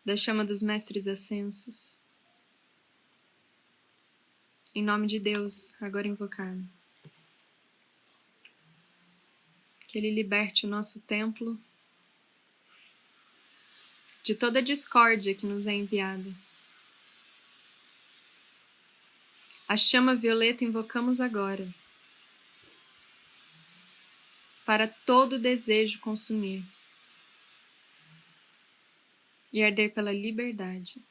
da chama dos mestres ascensos. Em nome de Deus, agora invocado. Que Ele liberte o nosso templo de toda a discórdia que nos é enviada. A chama violeta invocamos agora, para todo desejo consumir e arder pela liberdade,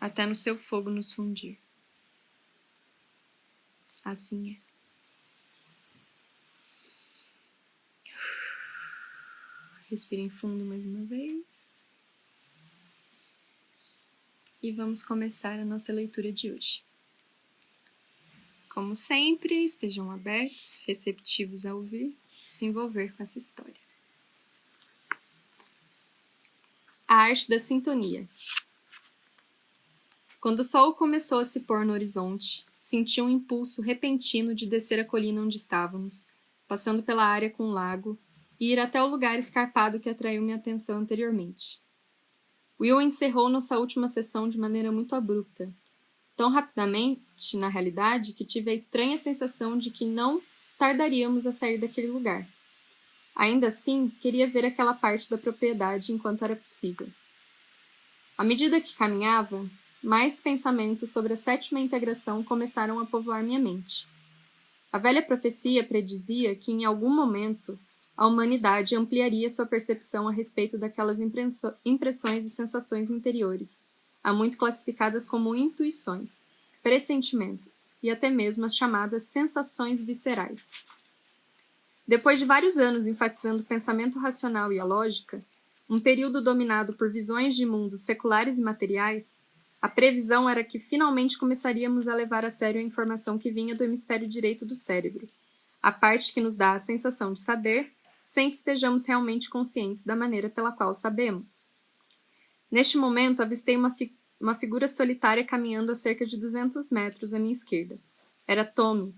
até no seu fogo nos fundir. Assim é. Respirem fundo mais uma vez. E vamos começar a nossa leitura de hoje. Como sempre, estejam abertos, receptivos a ouvir, se envolver com essa história. A arte da sintonia. Quando o sol começou a se pôr no horizonte, senti um impulso repentino de descer a colina onde estávamos, passando pela área com o lago, e ir até o lugar escarpado que atraiu minha atenção anteriormente. Will encerrou nossa última sessão de maneira muito abrupta, tão rapidamente, na realidade, que tive a estranha sensação de que não tardaríamos a sair daquele lugar. Ainda assim, queria ver aquela parte da propriedade enquanto era possível. À medida que caminhava, mais pensamentos sobre a sétima integração começaram a povoar minha mente. A velha profecia predizia que, em algum momento, a humanidade ampliaria sua percepção a respeito daquelas impressões e sensações interiores, há muito classificadas como intuições, pressentimentos e até mesmo as chamadas sensações viscerais. Depois de vários anos enfatizando o pensamento racional e a lógica, um período dominado por visões de mundos seculares e materiais, a previsão era que finalmente começaríamos a levar a sério a informação que vinha do hemisfério direito do cérebro, a parte que nos dá a sensação de saber, sem que estejamos realmente conscientes da maneira pela qual sabemos. Neste momento, avistei uma figura solitária caminhando a cerca de 200 metros à minha esquerda. Era Tommy,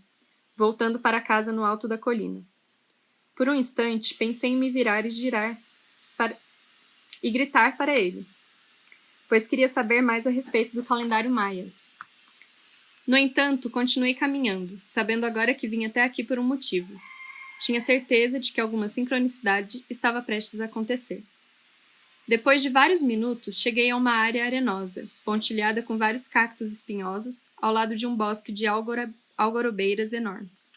voltando para casa no alto da colina. Por um instante, pensei em me virar e gritar para ele, pois queria saber mais a respeito do calendário maia. No entanto, continuei caminhando, sabendo agora que vim até aqui por um motivo. Tinha certeza de que alguma sincronicidade estava prestes a acontecer. Depois de vários minutos, cheguei a uma área arenosa, pontilhada com vários cactos espinhosos, ao lado de um bosque de algarobeiras enormes.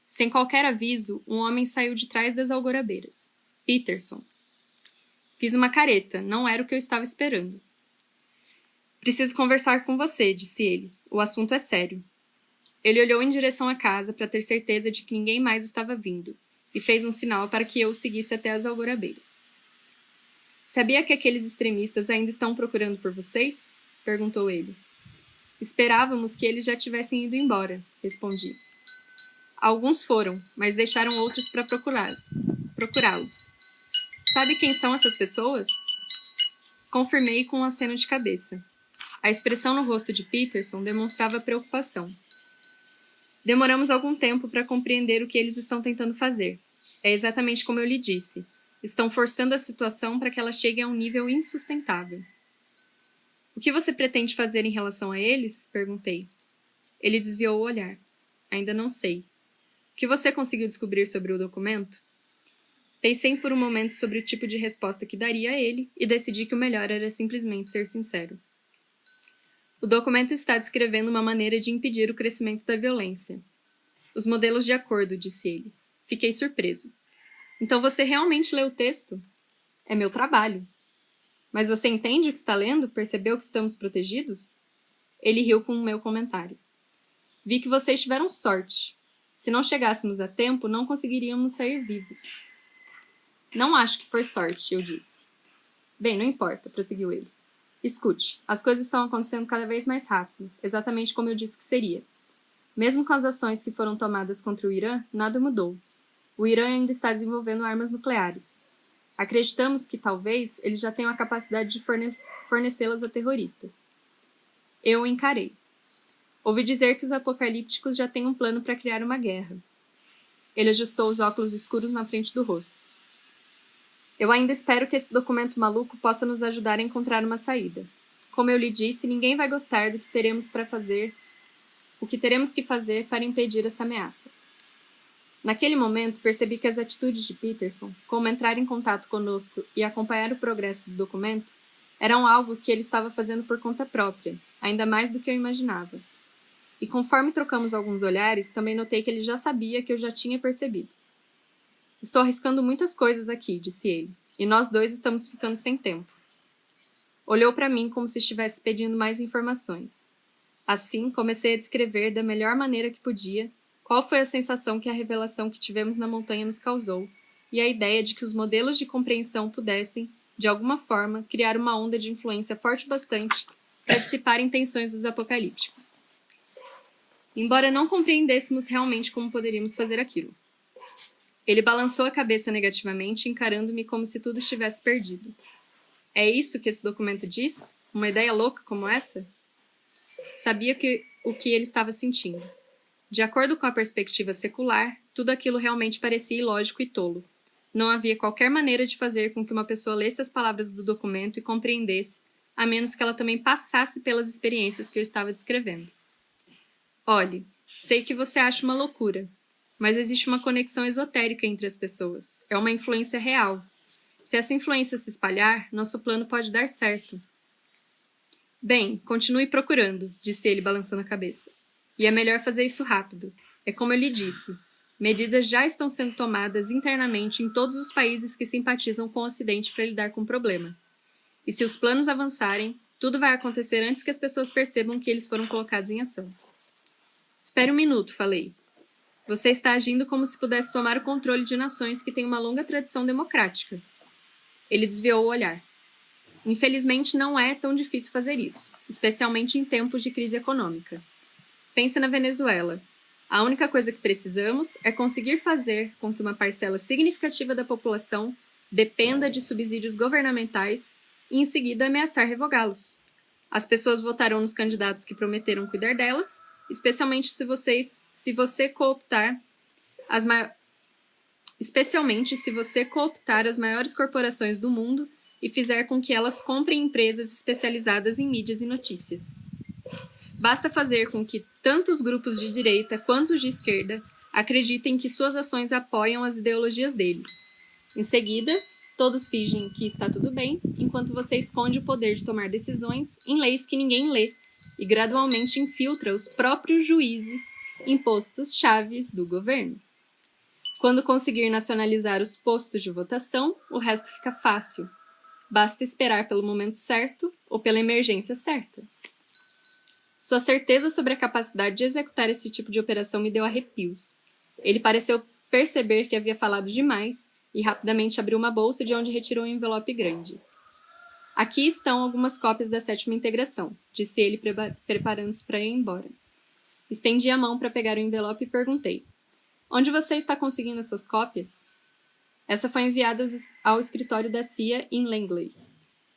Sem qualquer aviso, um homem saiu de trás das algarobeiras. Peterson. Fiz uma careta, não era o que eu estava esperando. Preciso conversar com você, disse ele. O assunto é sério. Ele olhou em direção à casa para ter certeza de que ninguém mais estava vindo, e fez um sinal para que eu o seguisse até as algarobeiras. Sabia que aqueles extremistas ainda estão procurando por vocês? Perguntou ele. Esperávamos que eles já tivessem ido embora, respondi. Alguns foram, mas deixaram outros para procurá-los. Sabe quem são essas pessoas? Confirmei com um aceno de cabeça. A expressão no rosto de Peterson demonstrava preocupação. Demoramos algum tempo para compreender o que eles estão tentando fazer. É exatamente como eu lhe disse. Estão forçando a situação para que ela chegue a um nível insustentável. O que você pretende fazer em relação a eles? Perguntei. Ele desviou o olhar. Ainda não sei. O que você conseguiu descobrir sobre o documento? Pensei por um momento sobre o tipo de resposta que daria a ele e decidi que o melhor era simplesmente ser sincero. O documento está descrevendo uma maneira de impedir o crescimento da violência. Os modelos de acordo, disse ele. Fiquei surpreso. Então você realmente leu o texto? É meu trabalho. Mas você entende o que está lendo? Percebeu que estamos protegidos? Ele riu com o meu comentário. Vi que vocês tiveram sorte. Se não chegássemos a tempo, não conseguiríamos sair vivos. Não acho que foi sorte, eu disse. Bem, não importa, prosseguiu ele. Escute, as coisas estão acontecendo cada vez mais rápido, exatamente como eu disse que seria. Mesmo com as ações que foram tomadas contra o Irã, nada mudou. O Irã ainda está desenvolvendo armas nucleares. Acreditamos que, talvez, eles já tenham a capacidade de fornecê-las a terroristas. Eu o encarei. Ouvi dizer que os apocalípticos já têm um plano para criar uma guerra. Ele ajustou os óculos escuros na frente do rosto. Eu ainda espero que esse documento maluco possa nos ajudar a encontrar uma saída. Como eu lhe disse, ninguém vai gostar do que teremos que fazer para impedir essa ameaça. Naquele momento, percebi que as atitudes de Peterson, como entrar em contato conosco e acompanhar o progresso do documento, eram algo que ele estava fazendo por conta própria, ainda mais do que eu imaginava. E conforme trocamos alguns olhares, também notei que ele já sabia que eu já tinha percebido. Estou arriscando muitas coisas aqui, disse ele, e nós dois estamos ficando sem tempo. Olhou para mim como se estivesse pedindo mais informações. Assim, comecei a descrever da melhor maneira que podia qual foi a sensação que a revelação que tivemos na montanha nos causou e a ideia de que os modelos de compreensão pudessem, de alguma forma, criar uma onda de influência forte bastante para dissipar intenções dos apocalípticos. Embora não compreendêssemos realmente como poderíamos fazer aquilo. Ele balançou a cabeça negativamente, encarando-me como se tudo estivesse perdido. É isso que esse documento diz? Uma ideia louca como essa? Sabia o que ele estava sentindo. De acordo com a perspectiva secular, tudo aquilo realmente parecia ilógico e tolo. Não havia qualquer maneira de fazer com que uma pessoa lesse as palavras do documento e compreendesse, a menos que ela também passasse pelas experiências que eu estava descrevendo. Olhe, sei que você acha uma loucura, mas existe uma conexão esotérica entre as pessoas. É uma influência real. Se essa influência se espalhar, nosso plano pode dar certo. Bem, continue procurando, disse ele balançando a cabeça. E é melhor fazer isso rápido. É como eu lhe disse. Medidas já estão sendo tomadas internamente em todos os países que simpatizam com o Ocidente para lidar com o problema. E se os planos avançarem, tudo vai acontecer antes que as pessoas percebam que eles foram colocados em ação. Espere um minuto, falei. Você está agindo como se pudesse tomar o controle de nações que têm uma longa tradição democrática. Ele desviou o olhar. Infelizmente, não é tão difícil fazer isso, especialmente em tempos de crise econômica. Pense na Venezuela. A única coisa que precisamos é conseguir fazer com que uma parcela significativa da população dependa de subsídios governamentais e, em seguida, ameaçar revogá-los. As pessoas votarão nos candidatos que prometeram cuidar delas, especialmente se você cooptar as maiores corporações do mundo e fizer com que elas comprem empresas especializadas em mídias e notícias. Basta fazer com que tanto os grupos de direita quanto os de esquerda acreditem que suas ações apoiam as ideologias deles. Em seguida, todos fingem que está tudo bem, enquanto você esconde o poder de tomar decisões em leis que ninguém lê e gradualmente infiltra os próprios juízes em postos-chaves do governo. Quando conseguir nacionalizar os postos de votação, o resto fica fácil. Basta esperar pelo momento certo ou pela emergência certa. Sua certeza sobre a capacidade de executar esse tipo de operação me deu arrepios. Ele pareceu perceber que havia falado demais e rapidamente abriu uma bolsa de onde retirou um envelope grande. Aqui estão algumas cópias da 7ª integração, disse ele preparando-se para ir embora. Estendi a mão para pegar o envelope e perguntei: onde você está conseguindo essas cópias? Essa foi enviada ao escritório da CIA em Langley.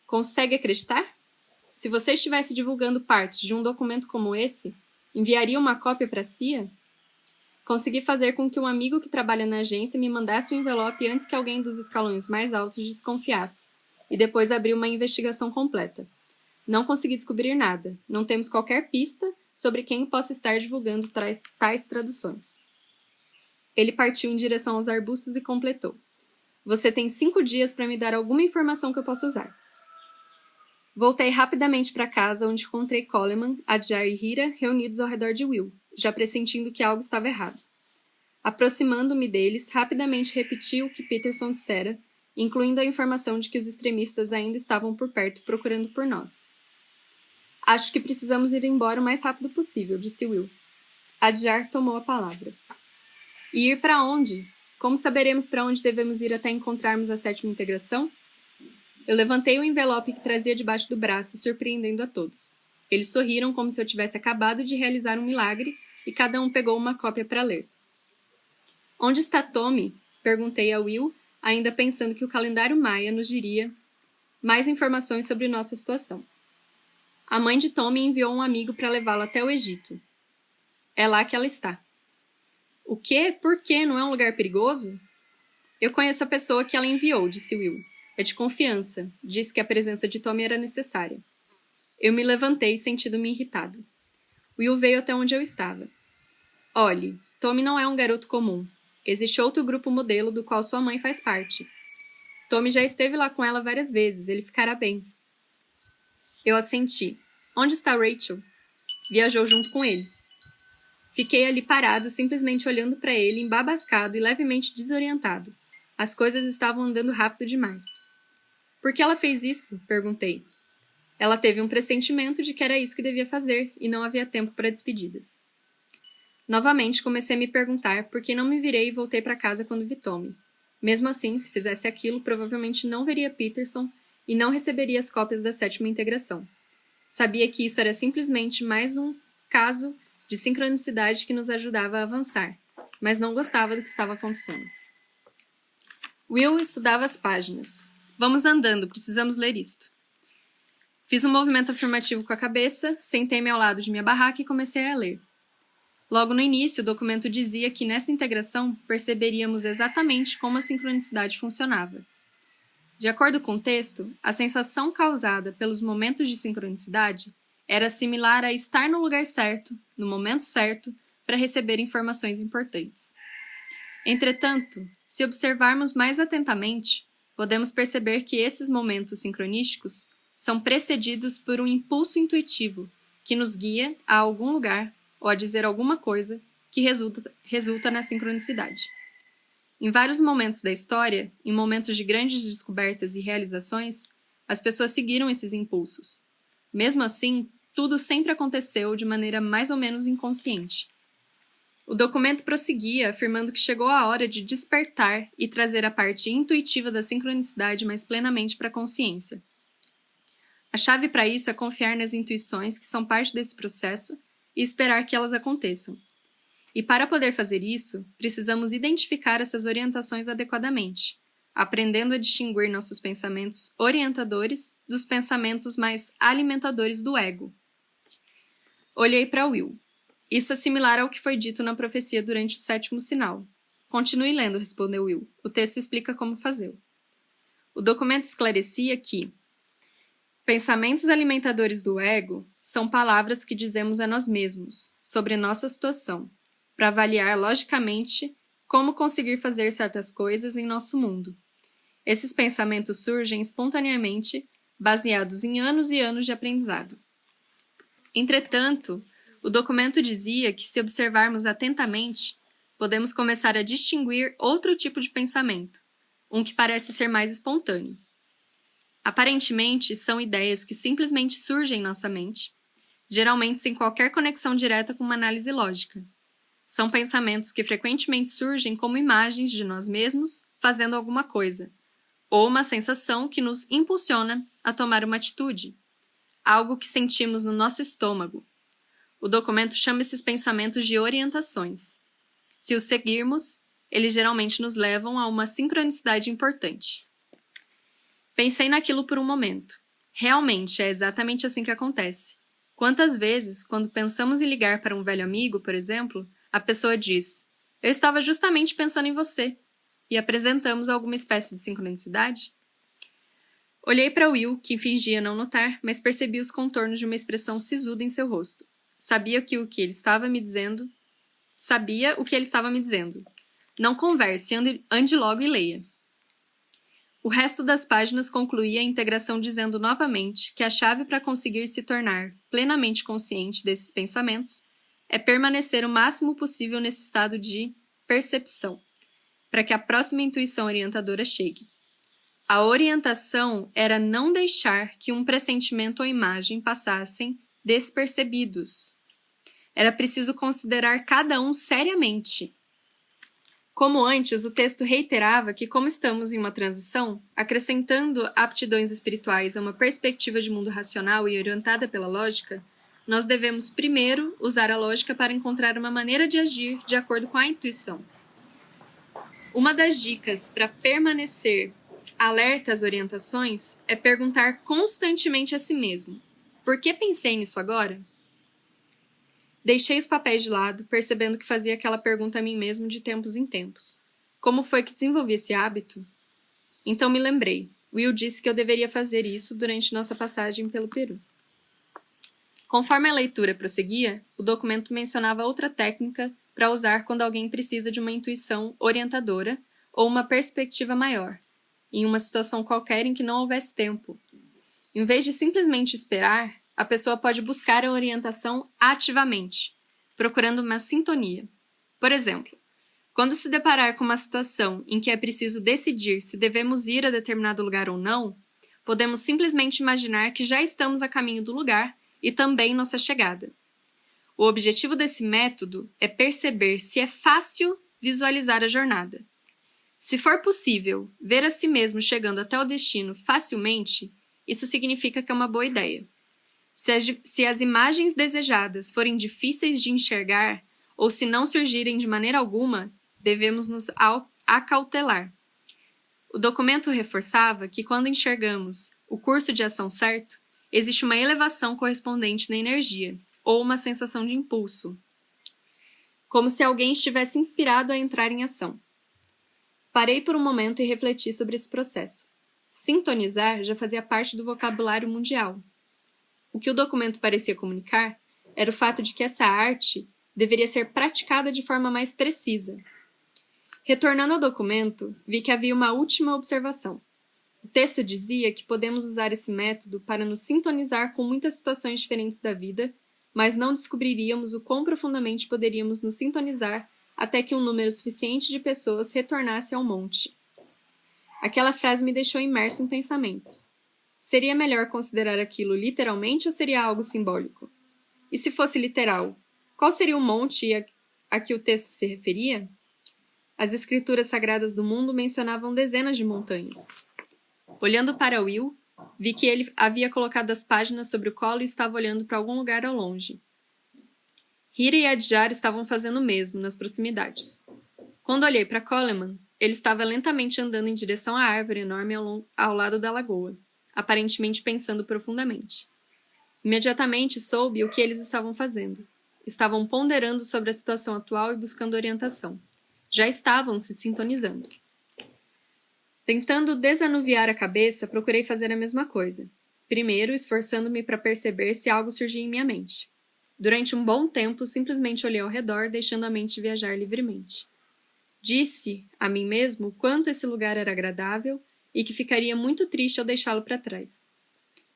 Consegue acreditar? Se você estivesse divulgando partes de um documento como esse, enviaria uma cópia para a CIA? Consegui fazer com que um amigo que trabalha na agência me mandasse o envelope antes que alguém dos escalões mais altos desconfiasse, e depois abri uma investigação completa. Não consegui descobrir nada. Não temos qualquer pista sobre quem possa estar divulgando tais traduções. Ele partiu em direção aos arbustos e completou: você tem 5 dias para me dar alguma informação que eu possa usar. Voltei rapidamente para casa, onde encontrei Coleman, Adjar e Hira reunidos ao redor de Will, já pressentindo que algo estava errado. Aproximando-me deles, rapidamente repeti o que Peterson dissera, incluindo a informação de que os extremistas ainda estavam por perto procurando por nós. Acho que precisamos ir embora o mais rápido possível, disse Will. Adjar tomou a palavra. E ir para onde? Como saberemos para onde devemos ir até encontrarmos a 7ª integração? Eu levantei o envelope que trazia debaixo do braço, surpreendendo a todos. Eles sorriram como se eu tivesse acabado de realizar um milagre e cada um pegou uma cópia para ler. Onde está Tommy? Perguntei a Will, ainda pensando que o calendário Maia nos diria mais informações sobre nossa situação. A mãe de Tommy enviou um amigo para levá-lo até o Egito. É lá que ela está. O quê? Por quê? Não é um lugar perigoso? Eu conheço a pessoa que ela enviou, disse Will. É de confiança. Disse que a presença de Tommy era necessária. Eu me levantei, sentindo-me irritado. Will veio até onde eu estava. Olhe, Tommy não é um garoto comum. Existe outro grupo modelo do qual sua mãe faz parte. Tommy já esteve lá com ela várias vezes, ele ficará bem. Eu assenti. Onde está Rachel? Viajou junto com eles. Fiquei ali parado, simplesmente olhando para ele, embabascado e levemente desorientado. As coisas estavam andando rápido demais. Por que ela fez isso? Perguntei. Ela teve um pressentimento de que era isso que devia fazer e não havia tempo para despedidas. Novamente comecei a me perguntar por que não me virei e voltei para casa quando vi Tommy. Mesmo assim, se fizesse aquilo, provavelmente não veria Peterson e não receberia as cópias da 7ª integração. Sabia que isso era simplesmente mais um caso de sincronicidade que nos ajudava a avançar, mas não gostava do que estava acontecendo. Will estudava as páginas. Vamos andando, precisamos ler isto. Fiz um movimento afirmativo com a cabeça, sentei-me ao lado de minha barraca e comecei a ler. Logo no início, o documento dizia que nessa integração perceberíamos exatamente como a sincronicidade funcionava. De acordo com o texto, a sensação causada pelos momentos de sincronicidade era similar a estar no lugar certo, no momento certo, para receber informações importantes. Entretanto, se observarmos mais atentamente, podemos perceber que esses momentos sincronísticos são precedidos por um impulso intuitivo que nos guia a algum lugar ou a dizer alguma coisa que resulta na sincronicidade. Em vários momentos da história, em momentos de grandes descobertas e realizações, as pessoas seguiram esses impulsos. Mesmo assim, tudo sempre aconteceu de maneira mais ou menos inconsciente. O documento prosseguia afirmando que chegou a hora de despertar e trazer a parte intuitiva da sincronicidade mais plenamente para a consciência. A chave para isso é confiar nas intuições que são parte desse processo e esperar que elas aconteçam. E para poder fazer isso, precisamos identificar essas orientações adequadamente, aprendendo a distinguir nossos pensamentos orientadores dos pensamentos mais alimentadores do ego. Olhei para Will. Isso é similar ao que foi dito na profecia durante o 7º sinal. Continue lendo, respondeu Will. O texto explica como fazê-lo. O documento esclarecia que pensamentos alimentadores do ego são palavras que dizemos a nós mesmos sobre nossa situação, para avaliar logicamente como conseguir fazer certas coisas em nosso mundo. Esses pensamentos surgem espontaneamente, baseados em anos e anos de aprendizado. Entretanto, o documento dizia que, se observarmos atentamente, podemos começar a distinguir outro tipo de pensamento, um que parece ser mais espontâneo. Aparentemente, são ideias que simplesmente surgem em nossa mente, geralmente sem qualquer conexão direta com uma análise lógica. São pensamentos que frequentemente surgem como imagens de nós mesmos fazendo alguma coisa, ou uma sensação que nos impulsiona a tomar uma atitude, algo que sentimos no nosso estômago. O documento chama esses pensamentos de orientações. Se os seguirmos, eles geralmente nos levam a uma sincronicidade importante. Pensei naquilo por um momento. Realmente é exatamente assim que acontece. Quantas vezes, quando pensamos em ligar para um velho amigo, por exemplo, a pessoa diz: "Eu estava justamente pensando em você", e apresentamos alguma espécie de sincronicidade? Olhei para Will, que fingia não notar, mas percebi os contornos de uma expressão sisuda em seu rosto. Sabia o que ele estava me dizendo. Não converse, ande logo e leia. O resto das páginas concluía a integração dizendo novamente que a chave para conseguir se tornar plenamente consciente desses pensamentos é permanecer o máximo possível nesse estado de percepção, para que a próxima intuição orientadora chegue. A orientação era não deixar que um pressentimento ou imagem passassem despercebidos. Era preciso considerar cada um seriamente. Como antes, o texto reiterava que, como estamos em uma transição, acrescentando aptidões espirituais a uma perspectiva de mundo racional e orientada pela lógica, nós devemos primeiro usar a lógica para encontrar uma maneira de agir de acordo com a intuição. Uma das dicas para permanecer alerta às orientações é perguntar constantemente a si mesmo: por que pensei nisso agora? Deixei os papéis de lado, percebendo que fazia aquela pergunta a mim mesmo de tempos em tempos. Como foi que desenvolvi esse hábito? Então me lembrei. Will disse que eu deveria fazer isso durante nossa passagem pelo Peru. Conforme a leitura prosseguia, o documento mencionava outra técnica para usar quando alguém precisa de uma intuição orientadora ou uma perspectiva maior, em uma situação qualquer em que não houvesse tempo. Em vez de simplesmente esperar, a pessoa pode buscar a orientação ativamente, procurando uma sintonia. Por exemplo, quando se deparar com uma situação em que é preciso decidir se devemos ir a determinado lugar ou não, podemos simplesmente imaginar que já estamos a caminho do lugar e também nossa chegada. O objetivo desse método é perceber se é fácil visualizar a jornada. Se for possível ver a si mesmo chegando até o destino facilmente, isso significa que é uma boa ideia. Se as imagens desejadas forem difíceis de enxergar ou se não surgirem de maneira alguma, devemos nos acautelar. O documento reforçava que quando enxergamos o curso de ação certo, existe uma elevação correspondente na energia, ou uma sensação de impulso, como se alguém estivesse inspirado a entrar em ação. Parei por um momento e refleti sobre esse processo. Sintonizar já fazia parte do vocabulário mundial. O que o documento parecia comunicar era o fato de que essa arte deveria ser praticada de forma mais precisa. Retornando ao documento, vi que havia uma última observação. O texto dizia que podemos usar esse método para nos sintonizar com muitas situações diferentes da vida, mas não descobriríamos o quão profundamente poderíamos nos sintonizar até que um número suficiente de pessoas retornasse ao monte. Aquela frase me deixou imerso em pensamentos. Seria melhor considerar aquilo literalmente ou seria algo simbólico? E se fosse literal, qual seria o monte a que o texto se referia? As escrituras sagradas do mundo mencionavam dezenas de montanhas. Olhando para Will, vi que ele havia colocado as páginas sobre o colo e estava olhando para algum lugar ao longe. Hira e Adjar estavam fazendo o mesmo, nas proximidades. Quando olhei para Coleman, ele estava lentamente andando em direção à árvore enorme ao lado da lagoa, aparentemente pensando profundamente. Imediatamente soube o que eles estavam fazendo. Estavam ponderando sobre a situação atual e buscando orientação. Já estavam se sintonizando. Tentando desanuviar a cabeça, procurei fazer a mesma coisa. Primeiro, esforçando-me para perceber se algo surgia em minha mente. Durante um bom tempo, simplesmente olhei ao redor, deixando a mente viajar livremente. Disse a mim mesmo o quanto esse lugar era agradável e que ficaria muito triste ao deixá-lo para trás.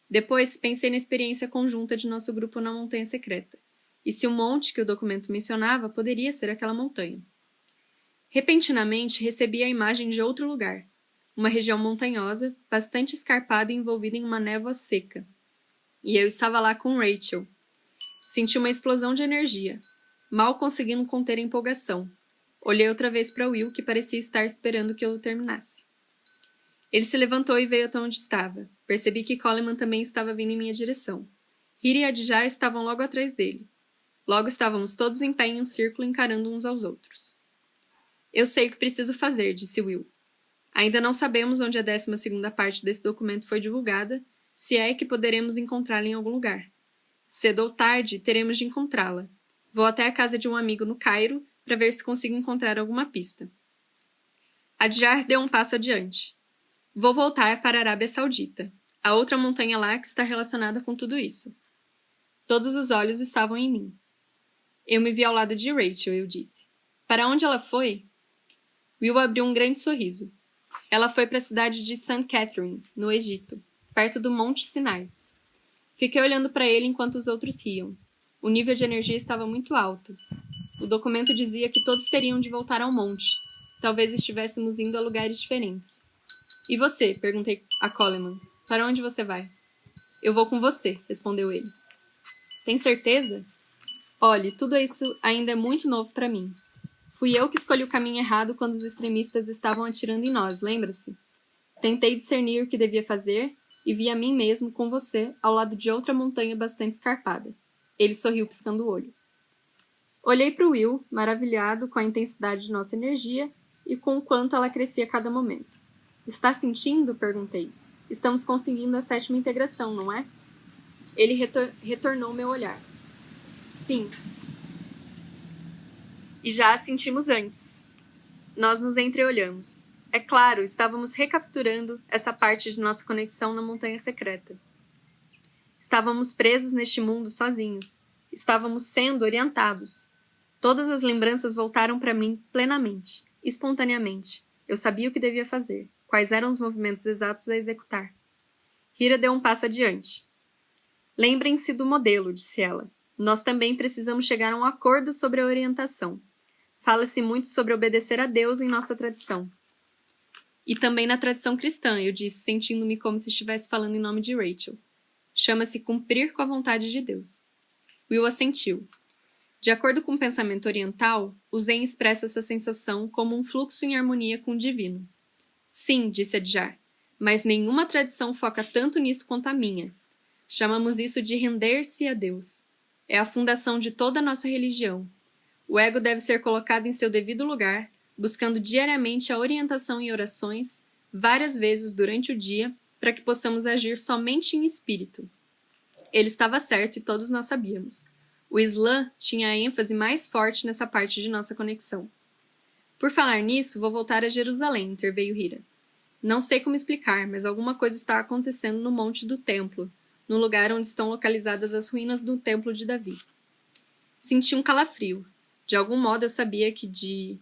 Depois, pensei na experiência conjunta de nosso grupo na Montanha Secreta, e se o monte que o documento mencionava poderia ser aquela montanha. Repentinamente, recebi a imagem de outro lugar, uma região montanhosa, bastante escarpada e envolvida em uma névoa seca. E eu estava lá com Rachel. Senti uma explosão de energia, mal conseguindo conter a empolgação. Olhei outra vez para Will, que parecia estar esperando que eu terminasse. Ele se levantou e veio até onde estava. Percebi que Coleman também estava vindo em minha direção. Hira e Adjar estavam logo atrás dele. Logo estávamos todos em pé em um círculo encarando uns aos outros. Eu sei o que preciso fazer, disse Will. Ainda não sabemos onde a 12ª parte desse documento foi divulgada, se é que poderemos encontrá-la em algum lugar. Cedo ou tarde, teremos de encontrá-la. Vou até a casa de um amigo no Cairo para ver se consigo encontrar alguma pista. Adjar deu um passo adiante. Vou voltar para a Arábia Saudita, a outra montanha lá que está relacionada com tudo isso. Todos os olhos estavam em mim. Eu me vi ao lado de Rachel, eu disse. Para onde ela foi? Will abriu um grande sorriso. Ela foi para a cidade de St. Catherine, no Egito, perto do Monte Sinai. Fiquei olhando para ele enquanto os outros riam. O nível de energia estava muito alto. O documento dizia que todos teriam de voltar ao monte. Talvez estivéssemos indo a lugares diferentes. E você? Perguntei a Coleman. Para onde você vai? Eu vou com você, respondeu ele. Tem certeza? Olhe, tudo isso ainda é muito novo para mim. Fui eu que escolhi o caminho errado quando os extremistas estavam atirando em nós, lembra-se? Tentei discernir o que devia fazer e vi a mim mesmo com você ao lado de outra montanha bastante escarpada. Ele sorriu piscando o olho. Olhei para o Will, maravilhado com a intensidade de nossa energia e com o quanto ela crescia a cada momento. Está sentindo? Perguntei. Estamos conseguindo a 7ª integração, não é? Ele retornou meu olhar. Sim. E já a sentimos antes. Nós nos entreolhamos. É claro, estávamos recapturando essa parte de nossa conexão na montanha secreta. Estávamos presos neste mundo sozinhos. Estávamos sendo orientados. Todas as lembranças voltaram para mim plenamente, espontaneamente. Eu sabia o que devia fazer, quais eram os movimentos exatos a executar. Hira deu um passo adiante. Lembrem-se do modelo, disse ela. Nós também precisamos chegar a um acordo sobre a orientação. Fala-se muito sobre obedecer a Deus em nossa tradição. E também na tradição cristã, eu disse, sentindo-me como se estivesse falando em nome de Rachel. Chama-se cumprir com a vontade de Deus. Will assentiu. De acordo com o pensamento oriental, o Zen expressa essa sensação como um fluxo em harmonia com o divino. Sim, disse Adjar, mas nenhuma tradição foca tanto nisso quanto a minha. Chamamos isso de render-se a Deus. É a fundação de toda a nossa religião. O ego deve ser colocado em seu devido lugar, buscando diariamente a orientação em orações, várias vezes durante o dia, para que possamos agir somente em espírito. Ele estava certo e todos nós sabíamos. O Islã tinha a ênfase mais forte nessa parte de nossa conexão. Por falar nisso, vou voltar a Jerusalém, interveio Hira. Não sei como explicar, mas alguma coisa está acontecendo no Monte do Templo, no lugar onde estão localizadas as ruínas do Templo de Davi. Senti um calafrio. De algum modo eu sabia que, de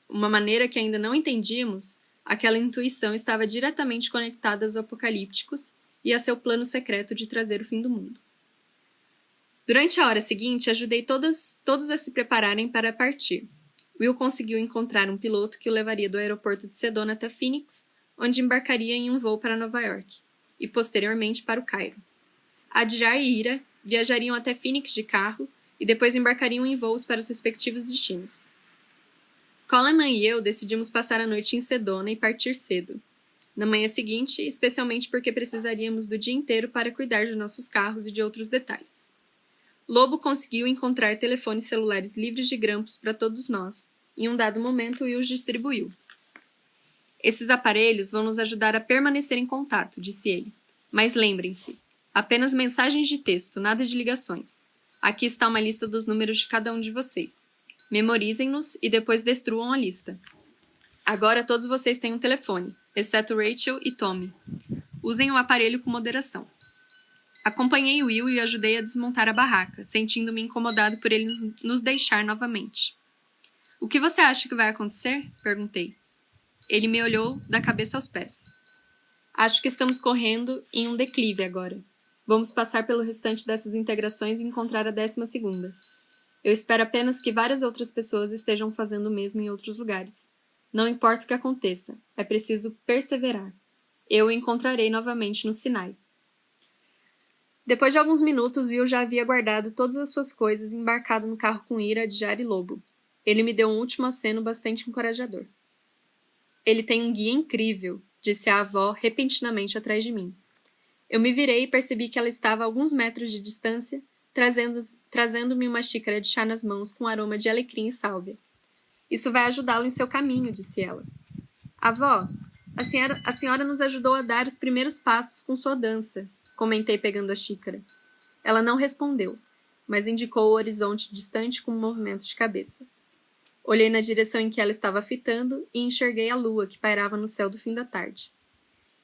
uma maneira que ainda não entendíamos, aquela intuição estava diretamente conectada aos apocalípticos e a seu plano secreto de trazer o fim do mundo. Durante a hora seguinte, ajudei todos a se prepararem para partir. Will conseguiu encontrar um piloto que o levaria do aeroporto de Sedona até Phoenix, onde embarcaria em um voo para Nova York, e posteriormente para o Cairo. Adjar e Hira viajariam até Phoenix de carro e depois embarcariam em voos para os respectivos destinos. Coleman e eu decidimos passar a noite em Sedona e partir cedo. Na manhã seguinte, especialmente porque precisaríamos do dia inteiro para cuidar de nossos carros e de outros detalhes. Lobo conseguiu encontrar telefones celulares livres de grampos para todos nós. Em um dado momento, Will os distribuiu. Esses aparelhos vão nos ajudar a permanecer em contato, disse ele. Mas lembrem-se, apenas mensagens de texto, nada de ligações. Aqui está uma lista dos números de cada um de vocês. Memorizem-nos e depois destruam a lista. Agora todos vocês têm um telefone, exceto Rachel e Tommy. Usem o aparelho com moderação. Acompanhei Will e o ajudei a desmontar a barraca, sentindo-me incomodado por ele nos deixar novamente. O que você acha que vai acontecer? Perguntei. Ele me olhou da cabeça aos pés. Acho que estamos correndo em um declive agora. Vamos passar pelo restante dessas integrações e encontrar a 12ª. Eu espero apenas que várias outras pessoas estejam fazendo o mesmo em outros lugares. Não importa o que aconteça, é preciso perseverar. Eu o encontrarei novamente no Sinai. Depois de alguns minutos, Will já havia guardado todas as suas coisas e embarcado no carro com Ira, Adjar e Lobo. Ele me deu um último aceno bastante encorajador. Ele tem um guia incrível, disse a avó repentinamente atrás de mim. Eu me virei e percebi que ela estava a alguns metros de distância, trazendo-me uma xícara de chá nas mãos com aroma de alecrim e sálvia. Isso vai ajudá-lo em seu caminho, disse ela. Avó, a senhora nos ajudou a dar os primeiros passos com sua dança, comentei pegando a xícara. Ela não respondeu, mas indicou o horizonte distante com um movimento de cabeça. Olhei na direção em que ela estava fitando e enxerguei a lua que pairava no céu do fim da tarde.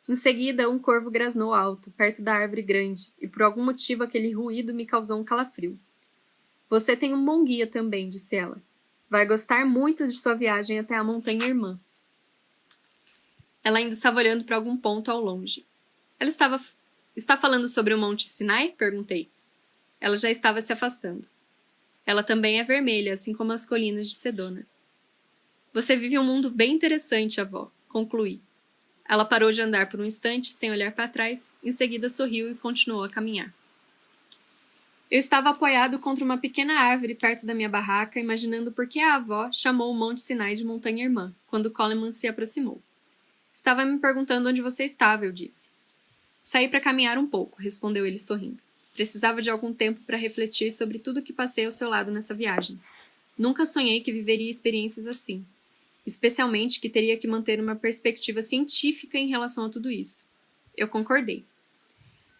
Em seguida, um corvo grasnou alto, perto da árvore grande, e por algum motivo aquele ruído me causou um calafrio. Você tem um bom guia também, disse ela. Vai gostar muito de sua viagem até a montanha irmã. Ela ainda estava olhando para algum ponto ao longe. Ela está falando sobre o Monte Sinai? Perguntei. Ela já estava se afastando. Ela também é vermelha, assim como as colinas de Sedona. Você vive um mundo bem interessante, avó, concluí. Ela parou de andar por um instante, sem olhar para trás, em seguida sorriu e continuou a caminhar. Eu estava apoiado contra uma pequena árvore perto da minha barraca, imaginando por que a avó chamou o Monte Sinai de Montanha Irmã, quando Coleman se aproximou. Estava me perguntando onde você estava, eu disse. Saí para caminhar um pouco, respondeu ele sorrindo. Precisava de algum tempo para refletir sobre tudo o que passei ao seu lado nessa viagem. Nunca sonhei que viveria experiências assim. Especialmente que teria que manter uma perspectiva científica em relação a tudo isso. Eu concordei.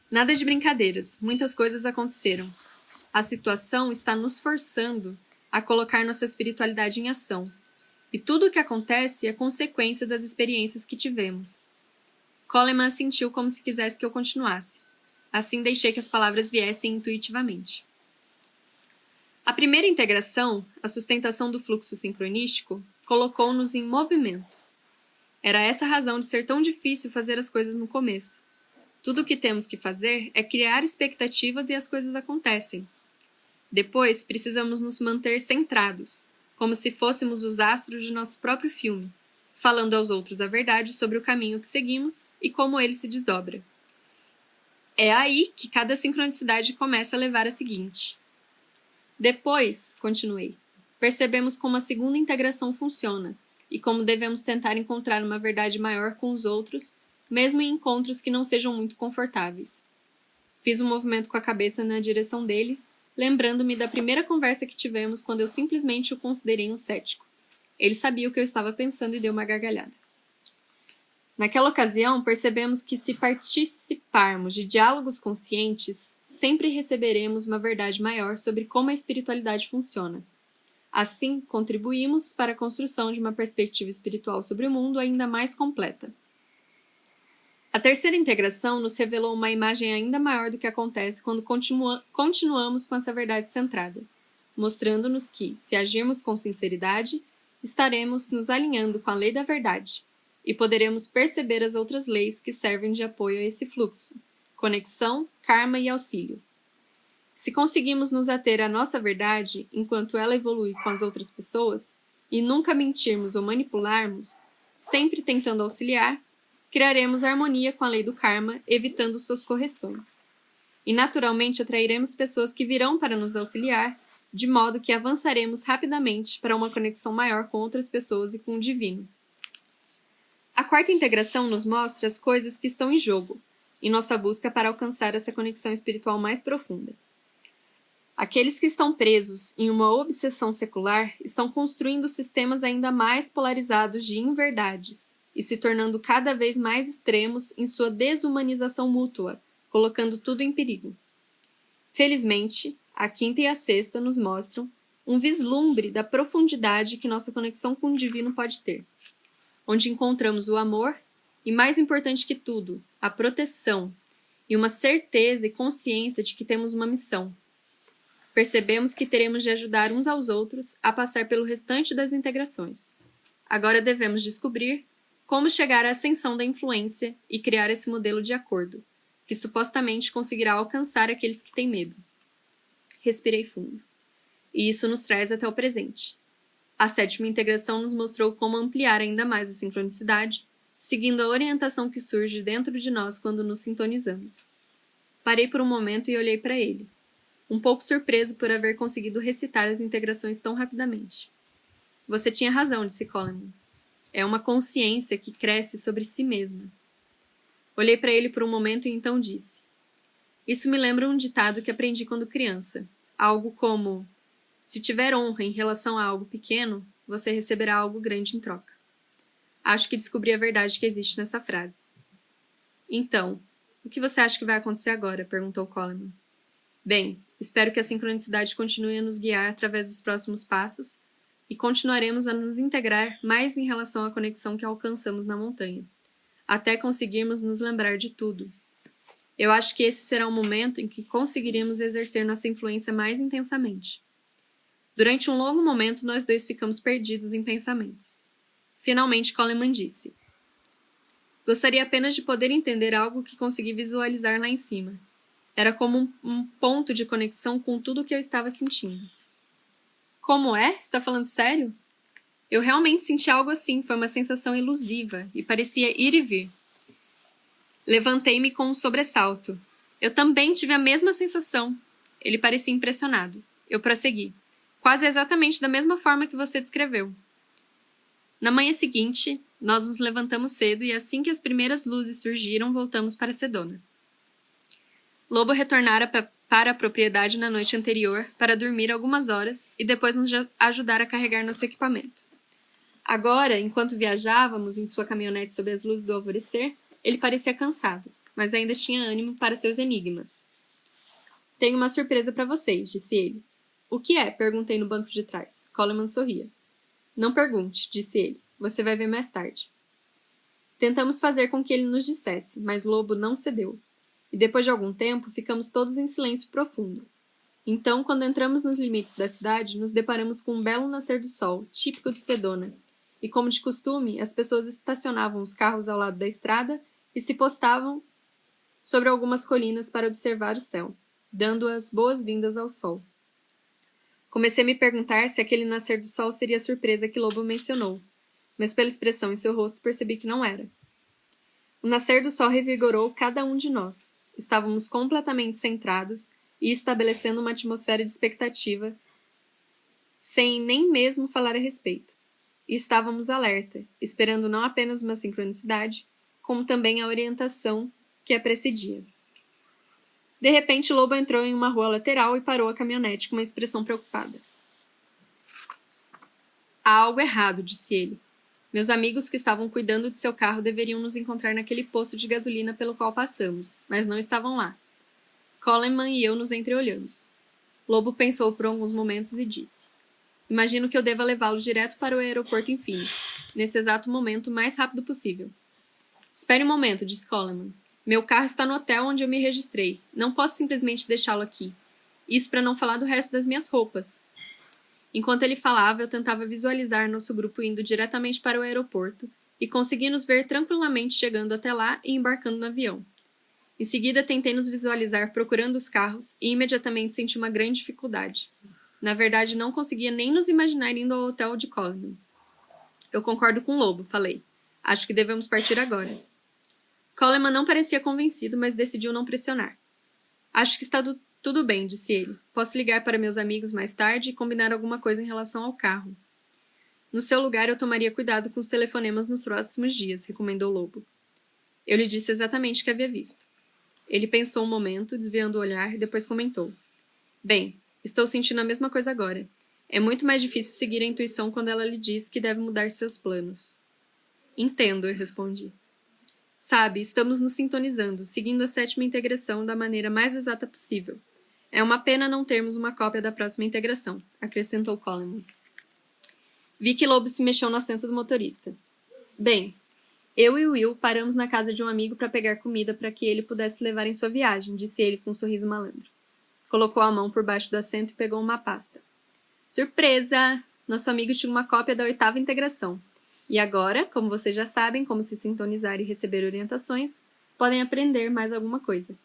Nada de brincadeiras, muitas coisas aconteceram. A situação está nos forçando a colocar nossa espiritualidade em ação. E tudo o que acontece é consequência das experiências que tivemos. Coleman assentiu como se quisesse que eu continuasse. Assim deixei que as palavras viessem intuitivamente. A primeira integração, a sustentação do fluxo sincronístico, colocou-nos em movimento. Era essa a razão de ser tão difícil fazer as coisas no começo. Tudo o que temos que fazer é criar expectativas e as coisas acontecem. Depois, precisamos nos manter centrados, como se fôssemos os astros de nosso próprio filme, falando aos outros a verdade sobre o caminho que seguimos e como ele se desdobra. É aí que cada sincronicidade começa a levar a seguinte. Depois, continuei, percebemos como a segunda integração funciona e como devemos tentar encontrar uma verdade maior com os outros, mesmo em encontros que não sejam muito confortáveis. Fiz um movimento com a cabeça na direção dele, lembrando-me da primeira conversa que tivemos quando eu simplesmente o considerei um cético. Ele sabia o que eu estava pensando e deu uma gargalhada. Naquela ocasião, percebemos que se participarmos de diálogos conscientes, sempre receberemos uma verdade maior sobre como a espiritualidade funciona. Assim, contribuímos para a construção de uma perspectiva espiritual sobre o mundo ainda mais completa. A terceira integração nos revelou uma imagem ainda maior do que acontece quando continuamos com essa verdade centrada, mostrando-nos que, se agirmos com sinceridade, estaremos nos alinhando com a lei da verdade e poderemos perceber as outras leis que servem de apoio a esse fluxo: conexão, karma e auxílio. Se conseguimos nos ater à nossa verdade enquanto ela evolui com as outras pessoas e nunca mentirmos ou manipularmos, sempre tentando auxiliar, criaremos harmonia com a lei do karma, evitando suas correções. E naturalmente atrairemos pessoas que virão para nos auxiliar, de modo que avançaremos rapidamente para uma conexão maior com outras pessoas e com o divino. A quarta integração nos mostra as coisas que estão em jogo, em nossa busca para alcançar essa conexão espiritual mais profunda. Aqueles que estão presos em uma obsessão secular estão construindo sistemas ainda mais polarizados de inverdades, e se tornando cada vez mais extremos em sua desumanização mútua, colocando tudo em perigo. Felizmente, a quinta e a sexta nos mostram um vislumbre da profundidade que nossa conexão com o divino pode ter, onde encontramos o amor e, mais importante que tudo, a proteção e uma certeza e consciência de que temos uma missão. Percebemos que teremos de ajudar uns aos outros a passar pelo restante das integrações. Agora devemos descobrir como chegar à ascensão da influência e criar esse modelo de acordo, que supostamente conseguirá alcançar aqueles que têm medo. Respirei fundo. E isso nos traz até o presente. A sétima integração nos mostrou como ampliar ainda mais a sincronicidade, seguindo a orientação que surge dentro de nós quando nos sintonizamos. Parei por um momento e olhei para ele, um pouco surpreso por haver conseguido recitar as integrações tão rapidamente. Você tinha razão, disse Coleman. É uma consciência que cresce sobre si mesma. Olhei para ele por um momento e então disse: Isso me lembra um ditado que aprendi quando criança. Algo como: se tiver honra em relação a algo pequeno, você receberá algo grande em troca. Acho que descobri a verdade que existe nessa frase. Então, o que você acha que vai acontecer agora? Perguntou Coleman. Bem, espero que a sincronicidade continue a nos guiar através dos próximos passos e continuaremos a nos integrar mais em relação à conexão que alcançamos na montanha, até conseguirmos nos lembrar de tudo. Eu acho que esse será o momento em que conseguiremos exercer nossa influência mais intensamente. Durante um longo momento, nós dois ficamos perdidos em pensamentos. Finalmente, Coleman disse: Gostaria apenas de poder entender algo que consegui visualizar lá em cima. Era como um ponto de conexão com tudo o que eu estava sentindo. Como é? Está falando sério? Eu realmente senti algo assim, foi uma sensação elusiva e parecia ir e vir. Levantei-me com um sobressalto. Eu também tive a mesma sensação. Ele parecia impressionado. Eu prossegui. Quase exatamente da mesma forma que você descreveu. Na manhã seguinte, nós nos levantamos cedo e assim que as primeiras luzes surgiram, voltamos para Sedona. Lobo retornara para a propriedade na noite anterior para dormir algumas horas e depois nos ajudar a carregar nosso equipamento. Agora, enquanto viajávamos em sua caminhonete sob as luzes do alvorecer, ele parecia cansado, mas ainda tinha ânimo para seus enigmas. Tenho uma surpresa para vocês, disse ele. O que é? Perguntei no banco de trás. Coleman sorria. Não pergunte, disse ele. Você vai ver mais tarde. Tentamos fazer com que ele nos dissesse, mas Lobo não cedeu. E depois de algum tempo, ficamos todos em silêncio profundo. Então, quando entramos nos limites da cidade, nos deparamos com um belo nascer do sol, típico de Sedona. E como de costume, as pessoas estacionavam os carros ao lado da estrada e se postavam sobre algumas colinas para observar o céu, dando as boas-vindas ao sol. Comecei a me perguntar se aquele nascer do sol seria a surpresa que Lobo mencionou, mas pela expressão em seu rosto percebi que não era. O nascer do sol revigorou cada um de nós. Estávamos completamente centrados e estabelecendo uma atmosfera de expectativa, sem nem mesmo falar a respeito. E estávamos alerta, esperando não apenas uma sincronicidade, como também a orientação que a precedia. De repente, Lobo entrou em uma rua lateral e parou a caminhonete com uma expressão preocupada. Há algo errado, disse ele. Meus amigos que estavam cuidando de seu carro deveriam nos encontrar naquele posto de gasolina pelo qual passamos, mas não estavam lá. Coleman e eu nos entreolhamos. Lobo pensou por alguns momentos e disse: Imagino que eu deva levá-lo direto para o aeroporto em Phoenix, nesse exato momento, o mais rápido possível. Espere um momento, disse Coleman. Meu carro está no hotel onde eu me registrei. Não posso simplesmente deixá-lo aqui. Isso para não falar do resto das minhas roupas. Enquanto ele falava, eu tentava visualizar nosso grupo indo diretamente para o aeroporto e consegui nos ver tranquilamente chegando até lá e embarcando no avião. Em seguida, tentei nos visualizar procurando os carros e imediatamente senti uma grande dificuldade. Na verdade, não conseguia nem nos imaginar indo ao hotel de Coleman. Eu concordo com o Lobo, falei. Acho que devemos partir agora. Coleman não parecia convencido, mas decidiu não pressionar. Acho que está tudo bem, disse ele. Posso ligar para meus amigos mais tarde e combinar alguma coisa em relação ao carro. No seu lugar, eu tomaria cuidado com os telefonemas nos próximos dias, recomendou Lobo. Eu lhe disse exatamente o que havia visto. Ele pensou um momento, desviando o olhar, e depois comentou. Bem, estou sentindo a mesma coisa agora. É muito mais difícil seguir a intuição quando ela lhe diz que deve mudar seus planos. Entendo, eu respondi. Sabe, estamos nos sintonizando, seguindo a sétima integração da maneira mais exata possível. É uma pena não termos uma cópia da próxima integração, acrescentou Coleman. Vi que Lobo se mexeu no assento do motorista. Bem, eu e Will paramos na casa de um amigo para pegar comida para que ele pudesse levar em sua viagem, disse ele com um sorriso malandro. Colocou a mão por baixo do assento e pegou uma pasta. Surpresa! Nosso amigo tinha uma cópia da oitava integração. E agora, como vocês já sabem como se sintonizar e receber orientações, podem aprender mais alguma coisa.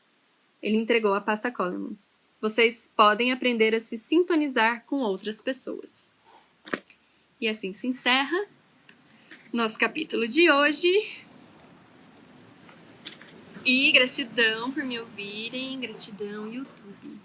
Ele entregou a pasta a Coleman. Vocês podem aprender a se sintonizar com outras pessoas. E assim se encerra nosso capítulo de hoje. E gratidão por me ouvirem. Gratidão, YouTube.